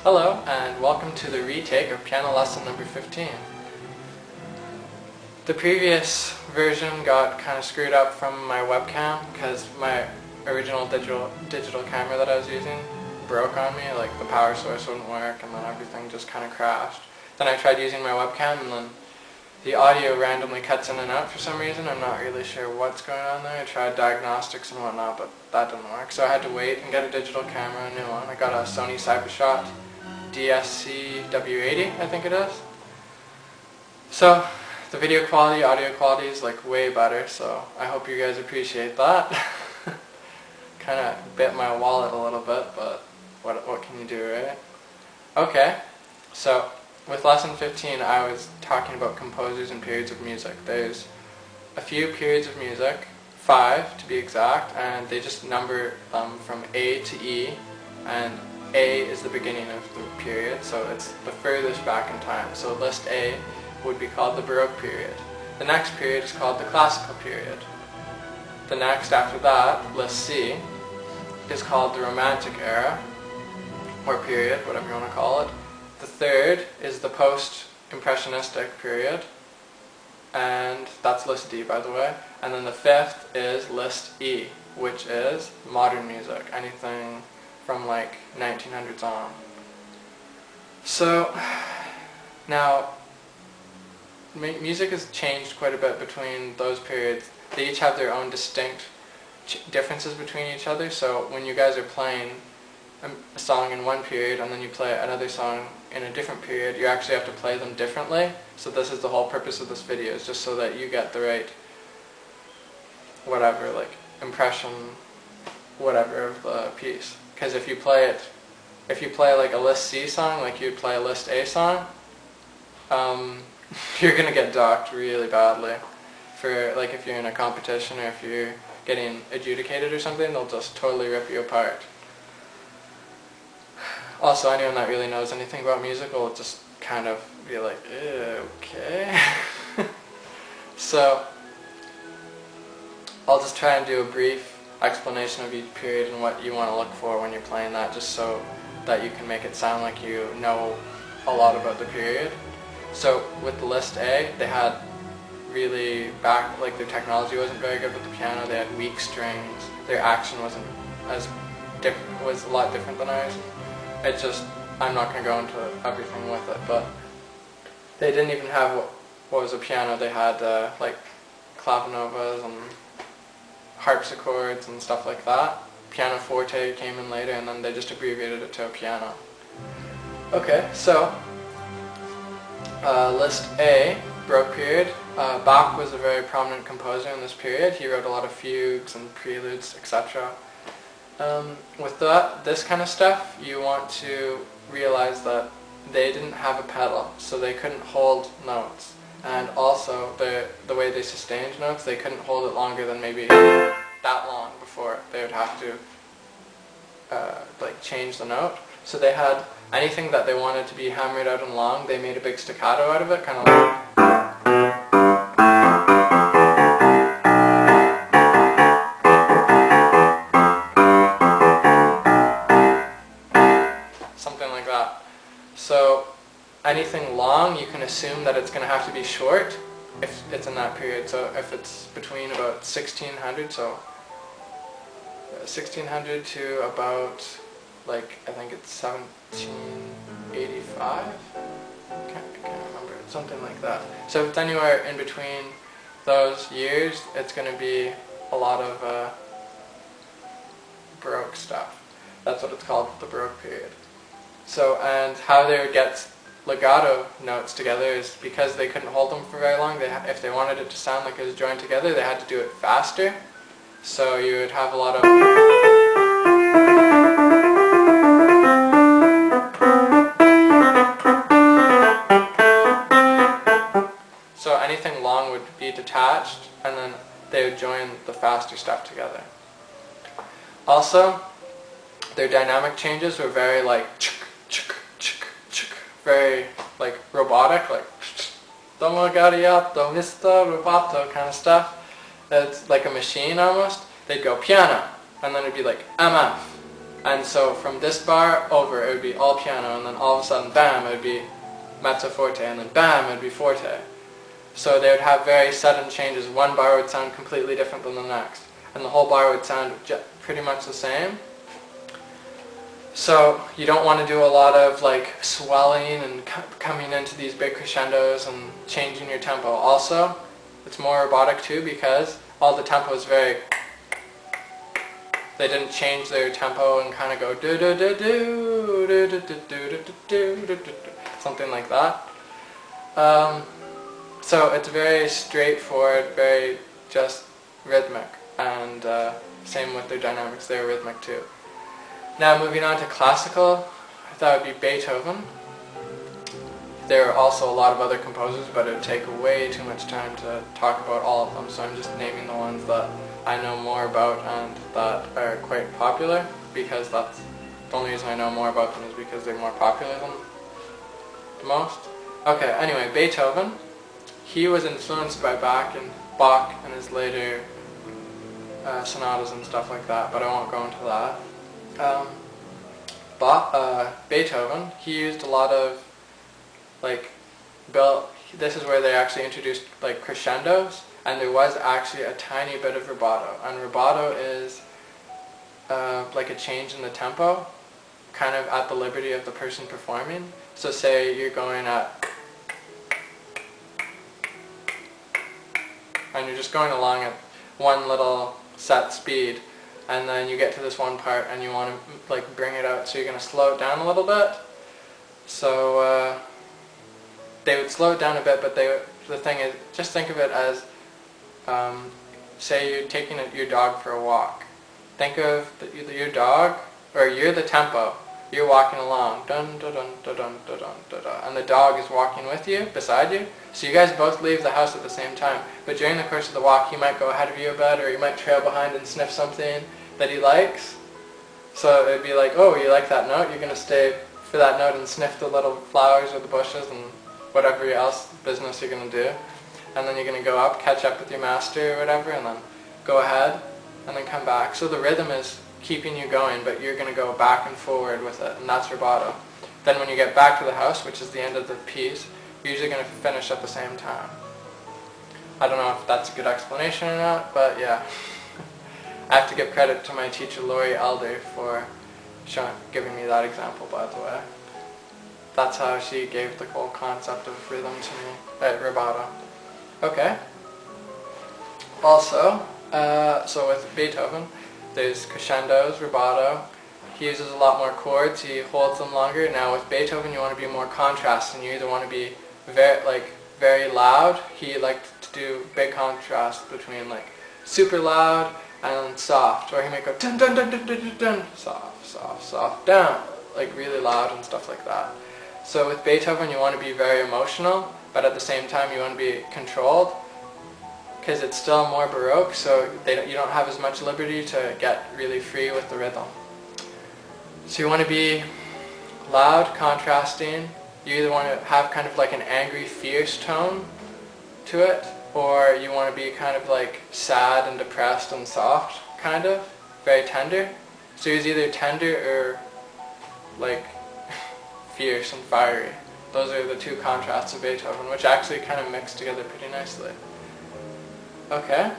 Hello and welcome to the retake of piano lesson number 15. The previous version got kind of screwed up from my webcam because my original digital camera that I was using broke on me, like the power source wouldn't work and then everything just kind of crashed. Then I tried using my webcam and then the audio randomly cuts in and out for some reason. I'm not really sure what's going on there. I tried diagnostics and whatnot, but that didn't work. So I had to wait and get a digital camera, a new one. I got a Sony Cybershot DSC W80, I think it is. So the video quality, audio quality is like way better, so I hope you guys appreciate that. Kind of bit my wallet a little bit, but what can you do, right? Okay, so with lesson 15 I was talking about composers and periods of music. There's a few periods of music, 5 to be exact, and they just number them from A to E, and A is the beginning of the period, so it's the furthest back in time. So list A would be called the Baroque period. The next period is called the Classical period. The next after that, list C, is called the Romantic era, or period, whatever you want to call it. The third is the Postimpressionistic period, and that's list D, by the way. And then the fifth is list E, which is modern music, anything from like 1900s on. So now music has changed quite a bit between those periods. They each have their own distinct differences between each other, so when you guys are playing a song in one period and then you play another song in a different period, you actually have to play them differently. So this is the whole purpose of this video, is just so that you get the right whatever, like impression, whatever of the piece. Because if you play like a list C song, like you'd play a list A song, you're gonna get docked really badly. For like if you're in a competition or if you're getting adjudicated or something, they'll just totally rip you apart. Also, anyone that really knows anything about music will just kind of be like, okay. So I'll just try and do a brief explanation of each period and what you want to look for when you're playing that, just so that you can make it sound like you know a lot about the period. So with the list A, they had really like their technology wasn't very good with the piano. They had weak strings. Their action was a lot different than ours. It's just, I'm not going to go into everything with it, but they didn't even have what was a piano. They had like clavinovas and harpsichords and stuff like that. Pianoforte came in later, and then they just abbreviated it to a piano. Okay, so list A, Baroque period. Bach was a very prominent composer in this period. He wrote a lot of fugues and preludes, etc. With this kind of stuff, you want to realize that they didn't have a pedal, so they couldn't hold notes. And also, the way they sustained notes, they couldn't hold it longer than maybe that long before they would have to like change the note. So they had anything that they wanted to be hammered out and long, they made a big staccato out of it, kind of like something like that. So anything long, you can assume that it's going to have to be short if it's in that period. So if it's between about 1600, so 1600 to about, like, I think it's 1785? I can't remember, something like that. So if it's anywhere in between those years, it's going to be a lot of Baroque stuff. That's what it's called, the Baroque period. So, and how they would get legato notes together is because they couldn't hold them for very long. If they wanted it to sound like it was joined together, they had to do it faster. So you would have a lot of so anything long would be detached, and then they would join the faster stuff together. Also, their dynamic changes were very like very like robotic, like domagariato, Mr. Roboto kind of stuff. It's like a machine almost. They'd go piano, and then it'd be like MF, And so from this bar over, it would be all piano, and then all of a sudden, bam, it would be mezzo forte, and then bam, it would be forte. So they would have very sudden changes. One bar would sound completely different than the next, and the whole bar would sound pretty much the same. So you don't want to do a lot of like swelling and coming into these big crescendos and changing your tempo. Also, it's more robotic too because all the tempo is very... They didn't change their tempo and kind of go do do do do do do do do do do do, something like that. So it's very straightforward, very just rhythmic, and same with their dynamics, they're rhythmic too. Now moving on to classical, that would be Beethoven. There are also a lot of other composers, but it would take way too much time to talk about all of them, so I'm just naming the ones that I know more about and that are quite popular, because that's the only reason I know more about them is because they're more popular than the most. Okay, anyway, Beethoven, he was influenced by Bach and his later sonatas and stuff like that, but I won't go into that. Beethoven, he used a lot of this is where they actually introduced like crescendos, and there was actually a tiny bit of rubato, and rubato is like a change in the tempo, kind of at the liberty of the person performing. So say you're going at, and you're just going along at one little set speed, and then you get to this one part and you want to like bring it out, so you're going to slow it down a little bit. So they would slow it down a bit, but the thing is, just think of it as say you're taking your dog for a walk. Think of your dog, or you're the tempo. You're walking along, dun dun dun dun dun dun dun dun, and the dog is walking with you, beside you. So you guys both leave the house at the same time. But during the course of the walk, he might go ahead of you a bit, or you might trail behind and sniff something that he likes. So it'd be like, oh, you like that note? You're gonna stay for that note and sniff the little flowers or the bushes and whatever else business you're gonna do. And then you're gonna go up, catch up with your master or whatever, and then go ahead, and then come back. So the rhythm is keeping you going, but you're going to go back and forward with it, and that's rubato. Then when you get back to the house, which is the end of the piece, you're usually going to finish at the same time. I don't know if that's a good explanation or not, but yeah. I have to give credit to my teacher Laurie Elder for giving me that example, by the way. That's how she gave the whole concept of rhythm to me, rubato. Okay. Also, so with Beethoven, there's crescendos, rubato. He uses a lot more chords, he holds them longer. Now with Beethoven you want to be more contrasting. You either want to be very loud. He liked to do big contrast between like super loud and soft, or he might go dun dun dun dun dun dun dun, soft, soft, soft, down, like really loud and stuff like that. So with Beethoven you want to be very emotional, but at the same time you want to be controlled, because it's still more Baroque, so you don't have as much liberty to get really free with the rhythm. So you want to be loud, contrasting. You either want to have kind of like an angry, fierce tone to it, or you want to be kind of like sad and depressed and soft, kind of, very tender. So he's either tender or like fierce and fiery. Those are the two contrasts of Beethoven, which actually kind of mix together pretty nicely. Okay,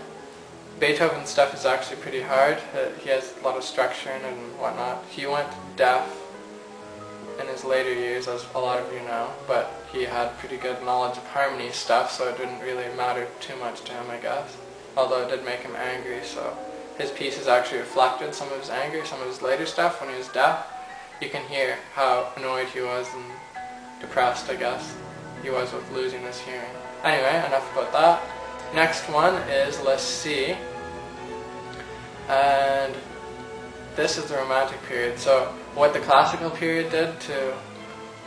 Beethoven's stuff is actually pretty hard. He has a lot of structure and whatnot. He went deaf in his later years, as a lot of you know, but he had pretty good knowledge of harmony stuff, so it didn't really matter too much to him, I guess. Although it did make him angry, so his pieces actually reflected some of his anger, some of his later stuff when he was deaf. You can hear how annoyed he was and depressed, I guess, he was with losing his hearing. Anyway, enough about that. Next one is Let's See, and this is the Romantic period. So what the Classical period did to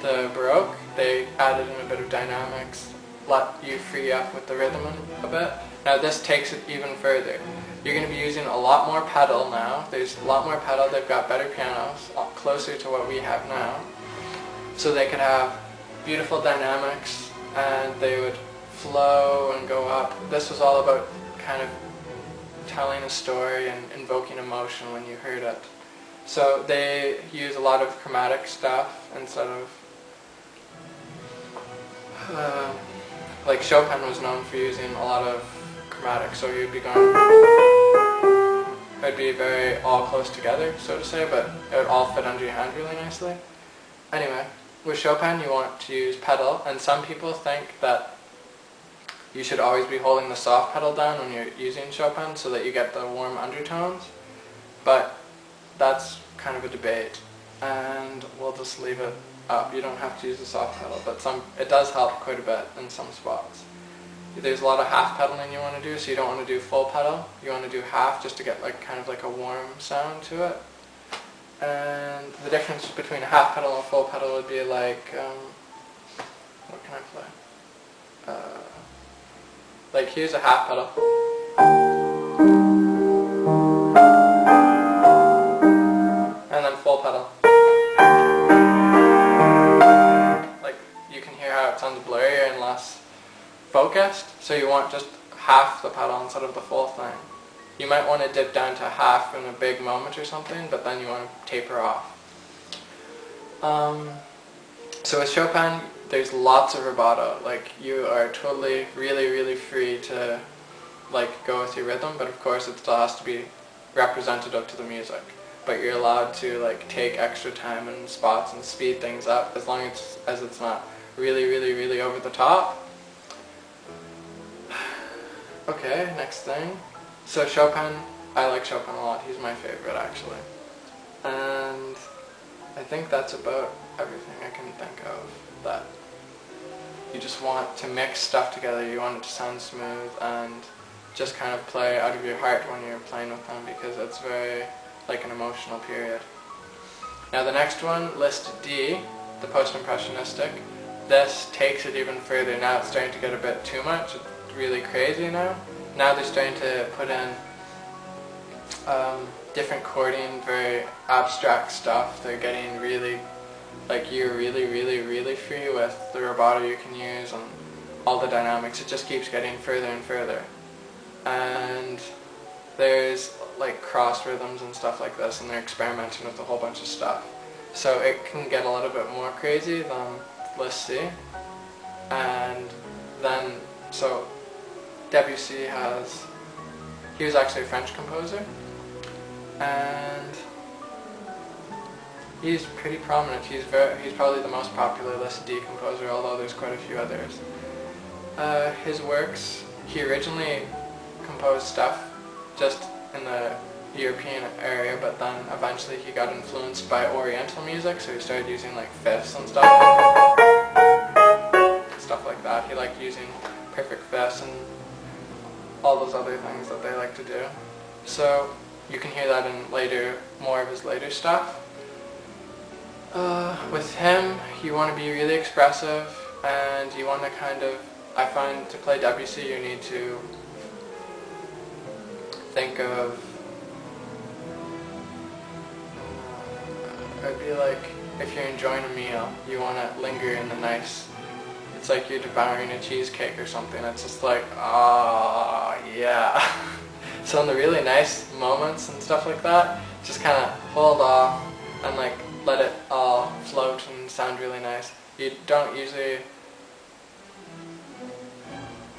the Baroque, they added in a bit of dynamics, let you free up with the rhythm a bit. Now this takes it even further. You're going to be using a lot more pedal now. There's a lot more pedal. They've got better pianos, a lot closer to what we have now. So they could have beautiful dynamics, and they would flow and go up. This was all about kind of telling a story and invoking emotion when you heard it. So they use a lot of chromatic stuff instead of like Chopin was known for using a lot of chromatic, so you'd be going, it'd be very all close together, so to say, but it would all fit under your hand really nicely. Anyway, with Chopin you want to use pedal, and some people think that you should always be holding the soft pedal down when you're using Chopin so that you get the warm undertones, but that's kind of a debate, and we'll just leave it up. You don't have to use the soft pedal, but it does help quite a bit in some spots. There's a lot of half pedaling you want to do, so you don't want to do full pedal. You want to do half just to get like kind of like a warm sound to it. And the difference between a half pedal and a full pedal would be like, what can I play? Like here's a half pedal. And then full pedal. Like you can hear how it sounds blurrier and less focused, so you want just half the pedal instead of the full thing. You might want to dip down to half in a big moment or something, but then you want to taper off. So with Chopin, there's lots of rubato. Like you are totally, really free to like go with your rhythm, but of course it still has to be representative to the music. But you're allowed to like take extra time in spots and speed things up as long as it's not really over the top. Okay, next thing. So Chopin, I like Chopin a lot. He's my favorite actually. And I think that's about everything I can think of. That you just want to mix stuff together. You want it to sound smooth and just kind of play out of your heart when you're playing with them, because it's very like an emotional period. Now the next one, list D, the Postimpressionistic. This takes it even further. Now it's starting to get a bit too much. It's really crazy now. Now they're starting to put in different chording, very abstract stuff. They're getting really, like you're really free with the rubato you can use and all the dynamics. It just keeps getting further and further. And there's like cross rhythms and stuff like this, and they're experimenting with a whole bunch of stuff. So it can get a little bit more crazy than list C. And then, so Debussy he was actually a French composer, and he's pretty prominent. He's probably the most popular list D composer, although there's quite a few others. His works, he originally composed stuff just in the European area, but then eventually he got influenced by Oriental music, so he started using like fifths and stuff like that. He liked using perfect fifths and all those other things that they like to do. So you can hear that in more of his later stuff. With him, you want to be really expressive, and you want to kind of, I find to play Debussy you need to think of, it'd be like if you're enjoying a meal, you want to linger in the nice, it's like you're devouring a cheesecake or something. It's just like, ah, yeah. So in the really nice moments and stuff like that, just kind of hold off and like let it all float and sound really nice. You don't usually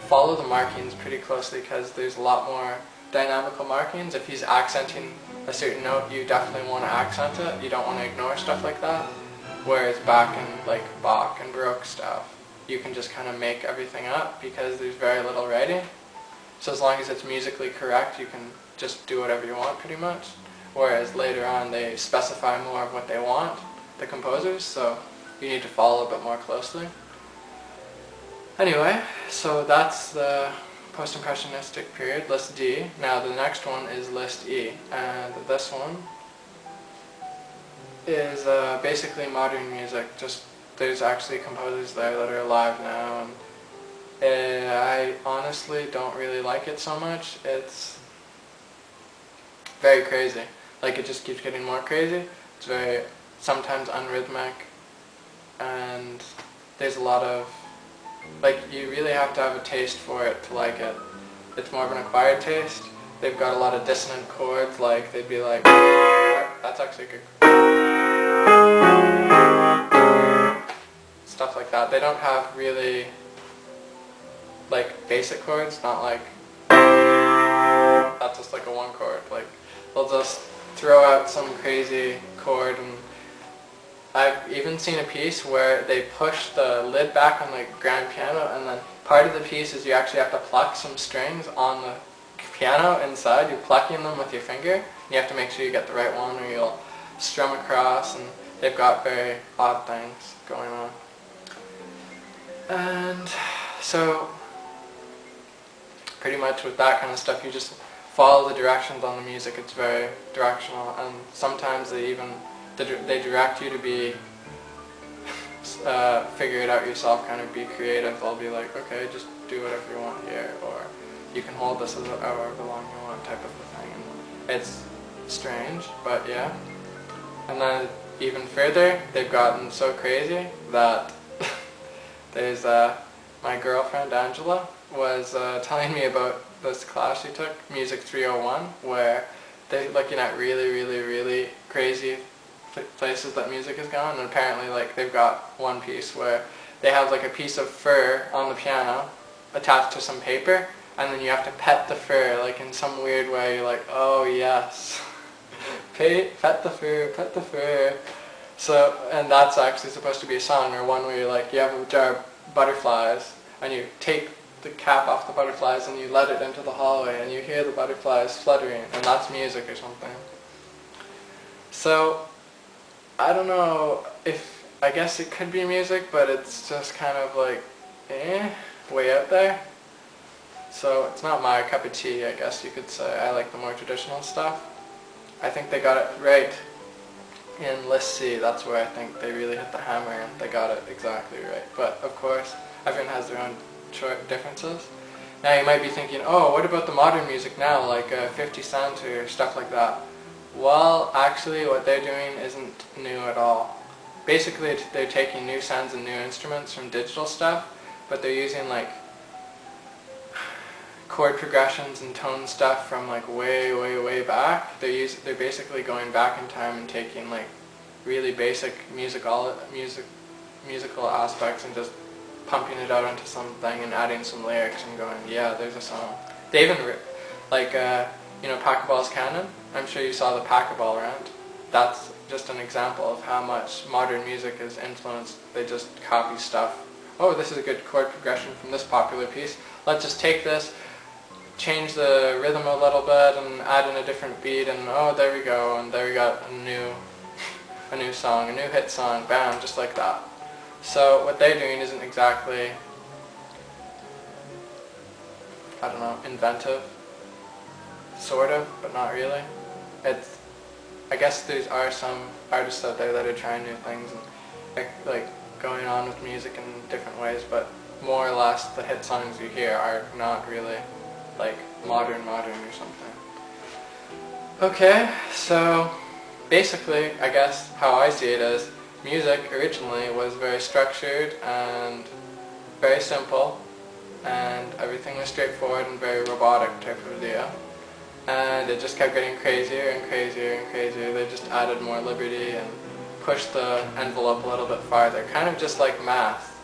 follow the markings pretty closely because there's a lot more dynamical markings. If he's accenting a certain note, you definitely want to accent it. You don't want to ignore stuff like that. Whereas back in like Bach and Baroque stuff, you can just kind of make everything up because there's very little writing. So as long as it's musically correct, you can just do whatever you want pretty much. Whereas later on they specify more of what they want, the composers, so you need to follow a bit more closely. Anyway, so that's the Post-Impressionistic period, list D. Now the next one is list E, and this one is basically modern music. Just there's actually composers there that are alive now, and I honestly don't really like it so much. It's very crazy. Like it just keeps getting more crazy. It's very sometimes unrhythmic, and there's a lot of, like, you really have to have a taste for it to like it. It's more of an acquired taste. They've got a lot of dissonant chords, like they'd be like that's actually good. Stuff like that. They don't have really like basic chords, not like that's just like a one chord. Like they'll just throw out some crazy chord, and I've even seen a piece where they push the lid back on the grand piano, and then part of the piece is you actually have to pluck some strings on the piano inside. You're plucking them with your finger, and you have to make sure you get the right one or you'll strum across, and they've got very odd things going on. And so pretty much with that kind of stuff, you just follow the directions on the music. It's very directional, and sometimes they direct you to be figure it out yourself, kind of be creative. They'll be like, okay, just do whatever you want here, or you can hold this as however long you want, type of a thing. And it's strange, but yeah. And then even further, they've gotten so crazy that there's my girlfriend Angela was telling me about this class she took, Music 301, where they're looking at really crazy places that music has gone, and apparently like they've got one piece where they have like a piece of fur on the piano attached to some paper, and then you have to pet the fur like in some weird way. You're like, oh yes, pet the fur. So, and that's actually supposed to be a song, or one where you're like, you have a jar of butterflies and you take the cap off the butterflies and you let it into the hallway and you hear the butterflies fluttering, and that's music or something. So I don't know if, I guess it could be music, but it's just kind of like way out there. So it's not my cup of tea, I guess you could say. I like the more traditional stuff. I think they got it right in List C. That's where I think they really hit the hammer and they got it exactly right. But of course, everyone has their own differences. Now you might be thinking, oh, what about the modern music now, like 50 Cent or stuff like that? Well, actually what they're doing isn't new at all. Basically they're taking new sounds and new instruments from digital stuff, but they're using like chord progressions and tone stuff from like way back. They're basically going back in time and taking like really basic musical aspects and just pumping it out into something and adding some lyrics and going, yeah, there's a song. They even like you know, Pachelbel's Canon. I'm sure you saw the Pachelbel rant. That's just an example of how much modern music is influenced. They just copy stuff. Oh, this is a good chord progression from this popular piece. Let's just take this, change the rhythm a little bit, and add in a different beat, and oh, there we go, and there we got a new song, a new hit song, bam, just like that. So what they're doing isn't exactly, I don't know, inventive. Sort of, but not really. It's, I guess there are some artists out there that are trying new things and like going on with music in different ways, but more or less the hit songs you hear are not really like modern or something. Okay, so basically I guess how I see it is music originally was very structured and very simple, and everything was straightforward and very robotic type of deal. And it just kept getting crazier and crazier and crazier. They just added more liberty and pushed the envelope a little bit farther. Kind of just like math.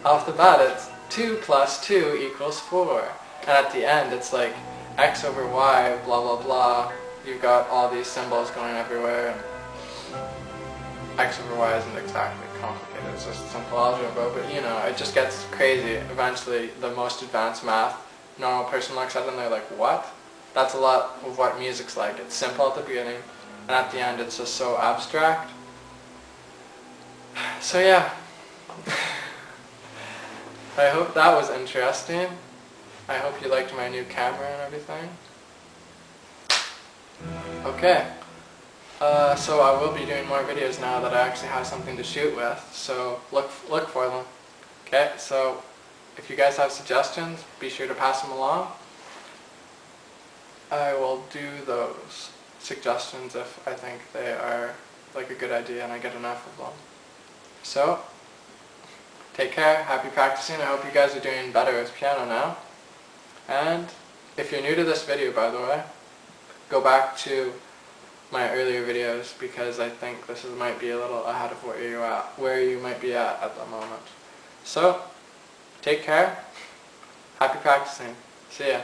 Off the bat it's 2 plus 2 equals 4. And at the end it's like x over y, blah blah blah. You've got all these symbols going everywhere. And x over y isn't exactly complicated. It's just simple algebra, but you know, it just gets crazy. Eventually the most advanced math, normal person looks at it and they're like, what? That's a lot of what music's like. It's simple at the beginning, and at the end it's just so abstract. So yeah. I hope that was interesting. I hope you liked my new camera and everything. Okay. So I will be doing more videos now that I actually have something to shoot with, so look for them. Okay, so if you guys have suggestions, be sure to pass them along. I will do those suggestions if I think they are like a good idea and I get enough of them. So, take care, happy practicing. I hope you guys are doing better with piano now. And if you're new to this video, by the way, go back to my earlier videos, because I think this might be a little ahead of where you might be at the moment. So, take care. Happy practicing. See ya.